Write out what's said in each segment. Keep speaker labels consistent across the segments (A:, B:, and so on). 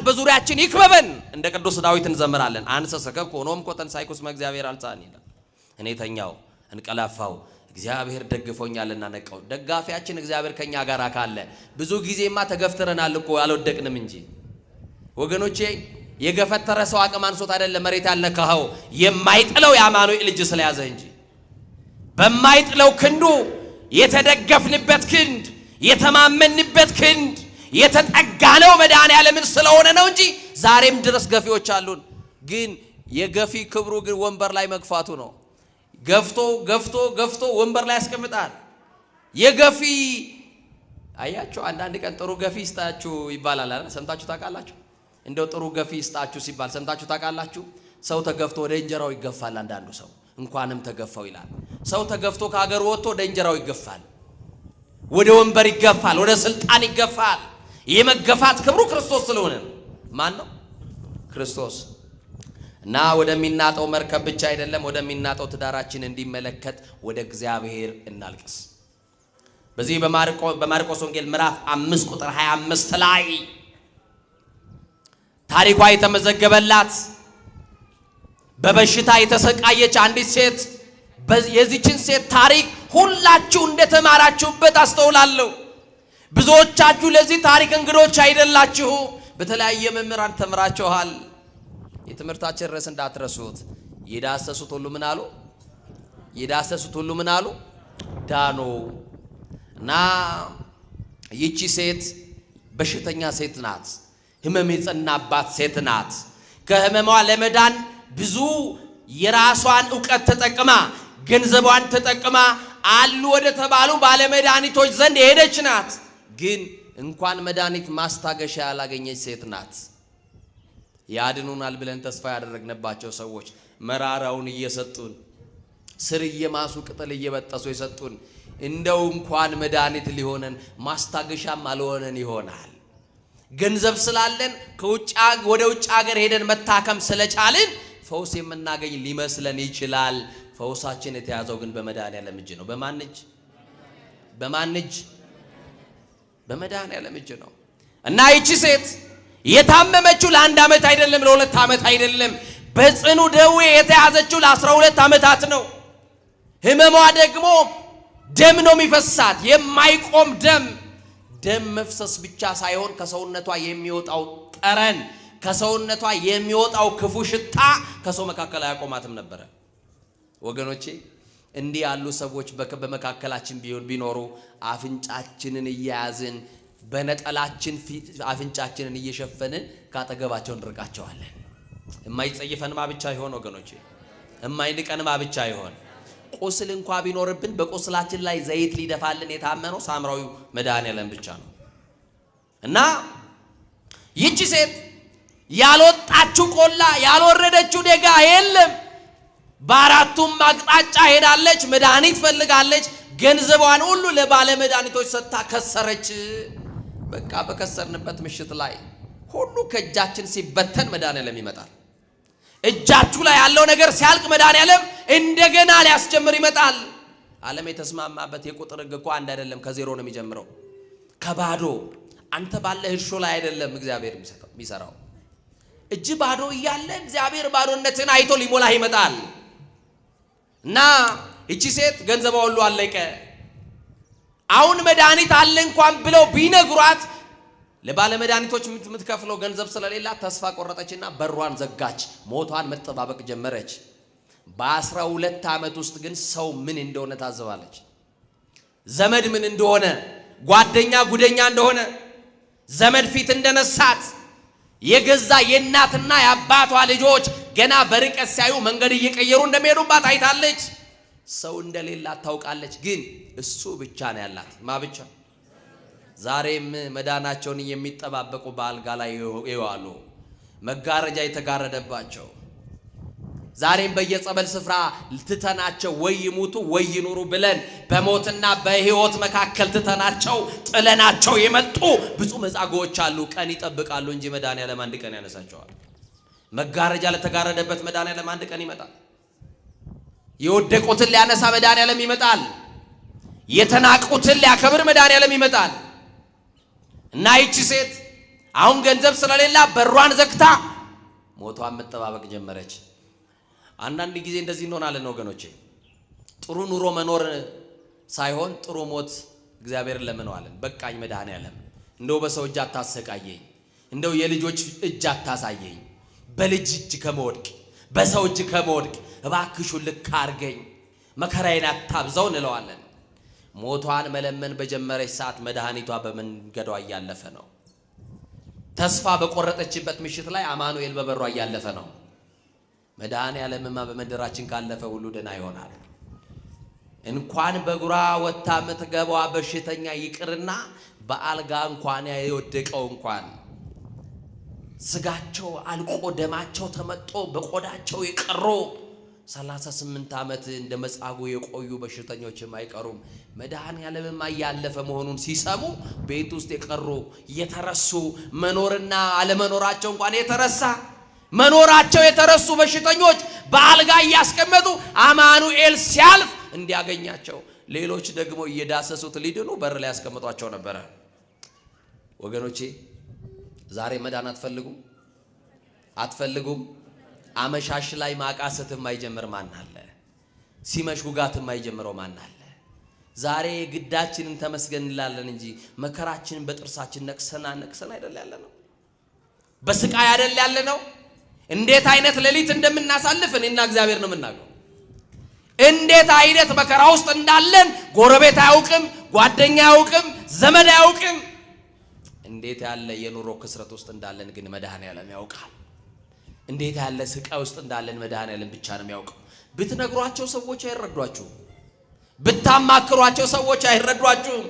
A: በዙሪያችን ይክበበን እንደ ቅዱስ ዳዊት እንዘምራለን። አንሰ ሰከብኩ ሆኖም ኮ ተንሳይኩስ እግዚአብሔር አልጻኒ እኔ ተኛው እንቀላፋው እግዚአብሔር ደግፎኛልና ነቀው። ደጋፊያችን እግዚአብሔር ከኛ ጋር ካለ ብዙ ጊዜማ ተገፍተረናል እኮ አልወደቅንም እንጂ ወገኖቼ የገፈተረ ሰው አቅም አንሶት አይደለም መሬት ያልነካው የማይጥለው የአማኑኤል እጅ ስለያዘ እንጂ በማይጥለው ክንዱ የተደገፍንበት ክንድ የተማመንበት ክንድ የተጠጋነው መድኃኔዓለምን ስለሆነ ነው እንጂ ዛሬም ድረስ ገፊዎች አሉን። ግን የገፊ ክብሩ ግን ወንበር ላይ መግፋቱ ነው። ገፍቶ ወንበር ላይ ያስቀምጣል። የገፊ አያችሁ አንዳንድ ቀን ጥሩ ገፊ ይስጣችሁ ይባላል አይደል? ሰምታችሁ ታውቃላችሁ? እንደው ጥሩ ገፊ ይስጣችሁ ሲባል ሰምታችሁ ታውቃላችሁ? ሰው ተገፍቶ ወደ እንጀራው ይገፋል። አንዳንዱ ሰው እንኳንም ተገፋው ይላል። ሰው ተገፍቶ ከሀገር ወጥቶ ወደ እንጀራው ይገፋል፣ ወደ ወንበር ይገፋል፣ ወደ ስልጣን ይገፋል። የመገፋት ክብሩ ክርስቶስ ስለሆነ ነው። ማን ነው? ክርስቶስ። እና ወደሚናጠው መርከብ ብቻ አይደለም ወደሚናጠው ትዳራችን እንዲመለከት ወደ እግዚአብሔር እናልቅስ። በዚህ በማርቆስ ወንጌል ምዕራፍ 5 ቁጥር 25 ላይ ታሪኳ የተመዘገበላት በበሽታ የተሰቃየች አንዲት ሴት የዚችን ሴት ታሪክ ሁላችሁ እንደተማራችሁበት አስተውላለሁ። ብዙዎቻችሁ ለዚህ ታሪክ እንግዶች አይደላችሁ። በተለያየ መምህራን ተምራችኋል። የትምህርታችን ርዕስ እንዳትረሱት። የዳሰሱት ሁሉ ምን አሉ? የዳሰሱት ሁሉ ምን አሉ? ዳኑ። እና ይቺ ሴት በሽተኛ ሴት ናት። ህመም የጸናባት ሴት ናት። ከህመሟ ለመዳን ብዙ የራሷን ዕውቀት ተጠቅማ ገንዘቧን ተጠቅማ አሉ ወደ ተባሉ ባለመድኃኒቶች ዘንድ የሄደች ናት። ግን እንኳን መድኃኒት ማስታገሻ ያላገኘች ሴት ናት። ያድኑናል ብለን ተስፋ ያደረግንባቸው ሰዎች መራራውን እየሰጡን ስር እየማሱ ቅጠል እየበጠሱ የሰጡን እንደው እንኳን መድኃኒት ሊሆነን ማስታገሻም አልሆነን ይሆናል። ገንዘብ ስላለን ወደ ውጭ ሀገር ሄደን መታከም ስለቻልን ፈውስ የምናገኝ ሊመስለን ይችላል። ፈውሳችን የተያዘው ግን በመድኃኔዓለም እጅ ነው። በማን እጅ? በማን እጅ? በመድኃኔዓለም እጅ ነው። እና ይቺ ሴት የታመመችው ለ1 ዓመት አይደለም ለ2 ዓመት አይደለም። በጽኑ ደዌ የተያዘችው ለ12 ዓመታት ነው። ህመሟ ደግሞ ደም ነው የሚፈሳት፣ የማይቆም ደም መፍሰስ ብቻ ሳይሆን ከሰውነቷ የሚወጣው ጠረን፣ ከሰውነቷ የሚወጣው ክፉ ሽታ ከሰው መካከል አያቆማትም ነበር። ወገኖቼ እንዲህ ያሉ ሰዎች በመካከላችን ቢኖሩ አፍንጫችንን እያያዝን በነጠላችን አፍንጫችንን እየሸፈንን ካጠገባቸው እንርቃቸዋለን። የማይጸየፈንማ ብቻ ይሆን ወገኖቼ፣ የማይንቀንማ ብቻ ይሆን። ቁስል እንኳን ቢኖርብን በቁስላችን ላይ ዘይት ሊደፋልን የታመነው ሳምራዊው መድኃኔዓለም ብቻ ነው። እና ይቺ ሴት ያልወጣችው ቆላ ያልወረደችው ደጋ የለም። በአራቱም አቅጣጫ ሄዳለች፣ መድኃኒት ፈልጋለች። ገንዘቧን ሁሉ ለባለ መድኃኒቶች ሰጥታ ከሰረች። በቃ በከሰርንበት ምሽት ላይ ሁሉ ከእጃችን ሲበተን መድኃኔዓለም ይመጣል። እጃችሁ ላይ ያለው ነገር ሲያልቅ መድኃኔዓለም እንደገና ሊያስጀምር ይመጣል። ዓለም የተስማማበት የቁጥር ሕግ እኮ አንድ አይደለም፣ ከዜሮ ነው የሚጀምረው። ከባዶ አንተ ባለ እርሾ ላይ አይደለም እግዚአብሔር የሚሰራው። እጅ ባዶ እያለ እግዚአብሔር ባዶነትን አይቶ ሊሞላ ይመጣል። እና እቺ ሴት ገንዘቧ ሁሉ አለቀ። አሁን መድኃኒት አለ እንኳን ብለው ቢነግሯት ለባለ መድኃኒቶች የምትከፍለው ገንዘብ ስለሌላት ተስፋ ቆረጠችና በሯን ዘጋች። ሞቷን መጠባበቅ ጀመረች። በ12 ዓመት ውስጥ ግን ሰው ምን እንደሆነ ታዘባለች። ዘመድ ምን እንደሆነ፣ ጓደኛ ጉደኛ እንደሆነ፣ ዘመድ ፊት እንደነሳት፣ የገዛ የእናትና የአባቷ ልጆች ገና በርቀት ሲያዩ መንገድ እየቀየሩ እንደሚሄዱባት አይታለች። ሰው እንደሌላት ታውቃለች። ግን እሱ ብቻ ነው ያላት። ማ ብቻ? ዛሬም መዳናቸውን የሚጠባበቁ በአልጋ ላይ ይዋሉ፣ መጋረጃ የተጋረደባቸው ዛሬም በየጸበል ስፍራ ትተናቸው ወይ ይሙቱ ወይ ይኑሩ ብለን በሞትና በሕይወት መካከል ትተናቸው ጥለናቸው የመጡ ብዙ መጻጎዎች አሉ። ቀን ይጠብቃሉ እንጂ መድኃኔዓለም አንድ ቀን ያነሳቸዋል። መጋረጃ ለተጋረደበት መድኃኔዓለም አንድ ቀን ይመጣል። የወደቁትን ሊያነሳ መድኃኔዓለም ይመጣል። የተናቁትን ሊያከብር መድኃኔዓለም ይመጣል። እና ይቺ ሴት አሁን ገንዘብ ስለሌላ በሯን ዘግታ ሞቷን መጠባበቅ ጀመረች። አንዳንድ ጊዜ እንደዚህ እንሆናለን ወገኖቼ። ጥሩ ኑሮ መኖር ሳይሆን ጥሩ ሞት እግዚአብሔርን ለምነዋለን። በቃኝ መድኃኔዓለም እንደው በሰው እጅ አታሰቃየኝ፣ እንደው የልጆች እጅ አታሳየኝ፣ በልጅ እጅ ከመወድቅ በሰው እጅ ከመወድቅ እባክሹ ልክ አርገኝ፣ መከራዬን አታብዛው እንለዋለን። ሞቷን መለመን በጀመረች ሰዓት መድኃኒቷ በመንገዷ እያለፈ ነው። ተስፋ በቆረጠችበት ምሽት ላይ አማኑኤል በበሯ እያለፈ ነው። መድኃኔዓለምማ በመንደራችን ካለፈ ሁሉ ደና ይሆናል። እንኳን በጉራ ወጣ ምትገባው በሽተኛ ይቅርና በአልጋ እንኳን የወደቀው እንኳን ስጋቸው አልቆ ደማቸው ተመጦ በቆዳቸው የቀሩ 38 ዓመት እንደ መጻጉዕ የቆዩ በሽተኞችም አይቀሩም። መድኃኔዓለምማ ያለፈ መሆኑን ሲሰሙ ቤት ውስጥ የቀሩ የተረሱ መኖርና አለመኖራቸው እንኳን የተረሳ መኖራቸው የተረሱ በሽተኞች በአልጋ ያስቀመጡ አማኑኤል ሲያልፍ እንዲያገኛቸው ሌሎች ደግሞ እየዳሰሱት ሊድኑ በር ላይ ያስቀምጧቸው ነበር። ወገኖቼ ዛሬ መዳን አትፈልጉም? አመሻሽ ላይ ማቃሰት የማይጀምር ማን አለ? ሲመሽ ጉጋት የማይጀምረው ማን አለ? ዛሬ ግዳችንን ተመስገን እንላለን እንጂ መከራችንን በጥርሳችን ነክሰን አይደል ያለነው? በስቃይ አይደል ያለነው? እንዴት አይነት ሌሊት እንደምናሳልፍ እኔና እግዚአብሔር ነው የምናውቀው። እንዴት አይነት መከራ ውስጥ እንዳለን ጎረቤት አያውቅም፣ ጓደኛ አያውቅም፣ ዘመድ አያውቅም። እንዴት ያለ የኑሮ ክስረት ውስጥ እንዳለን ግን መድኃኔዓለም ያውቃል። እንዴት ያለ ስቃይ ውስጥ እንዳለን መድኃኔዓለም ብቻ ነው የሚያውቀው። ብትነግሯቸው ሰዎች አይረዷችሁም። ብታማክሯቸው ሰዎች አይረዷችሁም።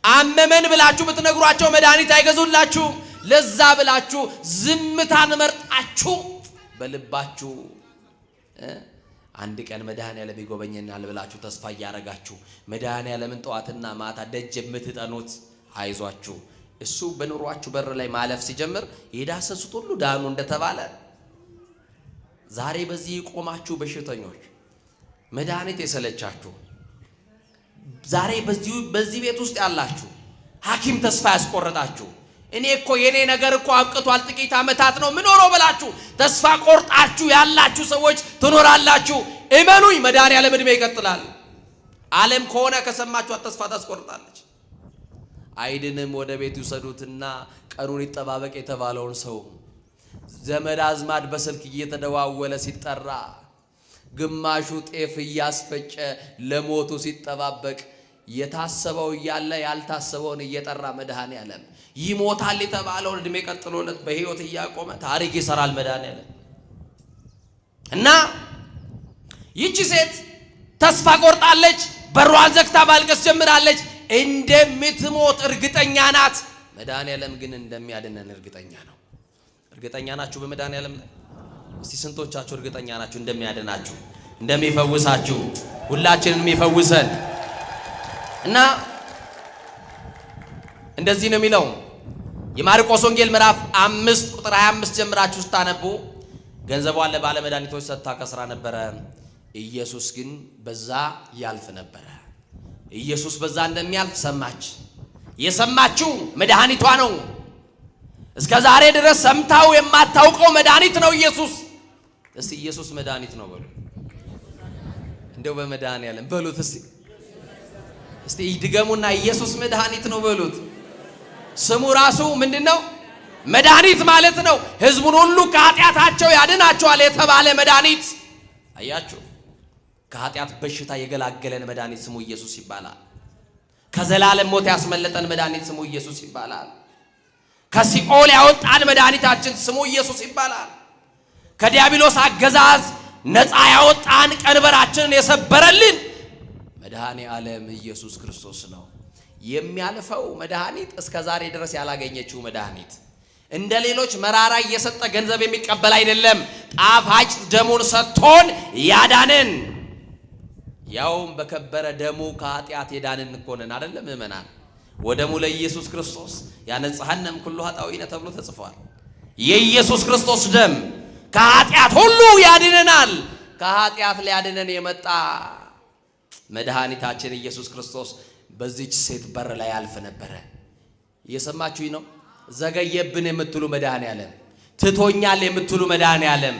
A: አመመን ብላችሁ ብትነግሯቸው መድኃኒት አይገዙላችሁም። ለዛ ብላችሁ ዝምታን መርጣችሁ በልባችሁ አንድ ቀን መድኃኔዓለም ይጎበኘናል ብላችሁ ተስፋ ያረጋችሁ መድኃኔዓለምን ጠዋትና ማታ ደጅ የምትጠኑት አይዟችሁ፣ እሱ በኑሯችሁ በር ላይ ማለፍ ሲጀምር የዳሰሱት ሁሉ ዳኑ እንደተባለ ዛሬ በዚህ ቆማችሁ በሽተኞች መድኃኒት የሰለቻችሁ ዛሬ በዚህ ቤት ውስጥ ያላችሁ ሐኪም ተስፋ ያስቆረጣችሁ እኔ እኮ የኔ ነገር እኮ አብቅቷል ጥቂት ዓመታት ነው ምኖረው ብላችሁ ተስፋ ቆርጣችሁ ያላችሁ ሰዎች ትኖራላችሁ። እመኑኝ መድኃኔዓለም ዕድሜ ይቀጥላል። ዓለም ከሆነ ከሰማችሁ ተስፋ ታስቆርጣለች። አይድንም ወደ ቤት ይሰዱትና ቀኑን ይጠባበቅ የተባለውን ሰው ዘመድ አዝማድ በስልክ እየተደዋወለ ሲጠራ ግማሹ ጤፍ እያስፈጨ ለሞቱ ሲጠባበቅ የታሰበው ያለ ያልታሰበውን እየጠራ መድኃኔዓለም ይሞታል የተባለውን ዕድሜ ቀጥሎለት በህይወት እያቆመ ታሪክ ይሰራል መድኃኔዓለም። እና ይቺ ሴት ተስፋ ቆርጣለች። በሯን ዘግታ ማልቀስ ጀምራለች። እንደምትሞት እርግጠኛ ናት። መድኃኔዓለም ግን እንደሚያድነን እርግጠኛ ነው። እርግጠኛ ናችሁ በመድኃኔዓለም ላይ? እስቲ ስንቶቻችሁ እርግጠኛ ናችሁ እንደሚያድናችሁ እንደሚፈውሳችሁ? ሁላችንን የሚፈውሰን እና እንደዚህ ነው የሚለው የማርቆስ ወንጌል ምዕራፍ 5 ቁጥር 25 ጀምራችሁ ስታነቡ ገንዘቧን ለባለ መድኃኒቶች ሰጥታ ከስራ ነበረ። ኢየሱስ ግን በዛ ያልፍ ነበረ። ኢየሱስ በዛ እንደሚያልፍ ሰማች። የሰማችው መድኃኒቷ ነው። እስከ ዛሬ ድረስ ሰምታው የማታውቀው መድኃኒት ነው ኢየሱስ። እስቲ ኢየሱስ መድኃኒት ነው በሉ። እንደው በመድኃኔዓለም በሉት እስቲ ይድገሙና ኢየሱስ መድኃኒት ነው በሉት። ስሙ ራሱ ምንድነው? መድኃኒት ማለት ነው። ህዝቡን ሁሉ ከኃጢአታቸው ያድናቸዋል የተባለ መድኃኒት። አያችሁ፣ ከኃጢአት በሽታ የገላገለን መድኃኒት ስሙ ኢየሱስ ይባላል። ከዘላለም ሞት ያስመለጠን መድኃኒት ስሙ ኢየሱስ ይባላል። ከሲኦል ያወጣን መድኃኒታችን ስሙ ኢየሱስ ይባላል። ከዲያብሎስ አገዛዝ ነፃ ያወጣን ቀንበራችንን የሰበረልን መድኃኔዓለም ኢየሱስ ክርስቶስ ነው። የሚያልፈው መድኃኒት እስከ ዛሬ ድረስ ያላገኘችው መድኃኒት እንደ ሌሎች መራራ እየሰጠ ገንዘብ የሚቀበል አይደለም። ጣፋጭ ደሙን ሰጥቶን ያዳነን፣ ያውም በከበረ ደሙ ከኃጢአት የዳንን እኮ ነን አይደለም ምእመናን? ወደሙ ለኢየሱስ ክርስቶስ ያነጻሐንም ኩሉ ኃጣውኢነ ተብሎ ተጽፏል። የኢየሱስ ክርስቶስ ደም ከኃጢአት ሁሉ ያድነናል። ከኃጢአት ሊያድነን የመጣ መድኃኒታችን ኢየሱስ ክርስቶስ በዚች ሴት በር ላይ ያልፍ ነበረ። እየሰማችሁኝ ነው? ዘገየብን የምትሉ መድኃኔዓለም ትቶኛል የምትሉ መድኃኔዓለም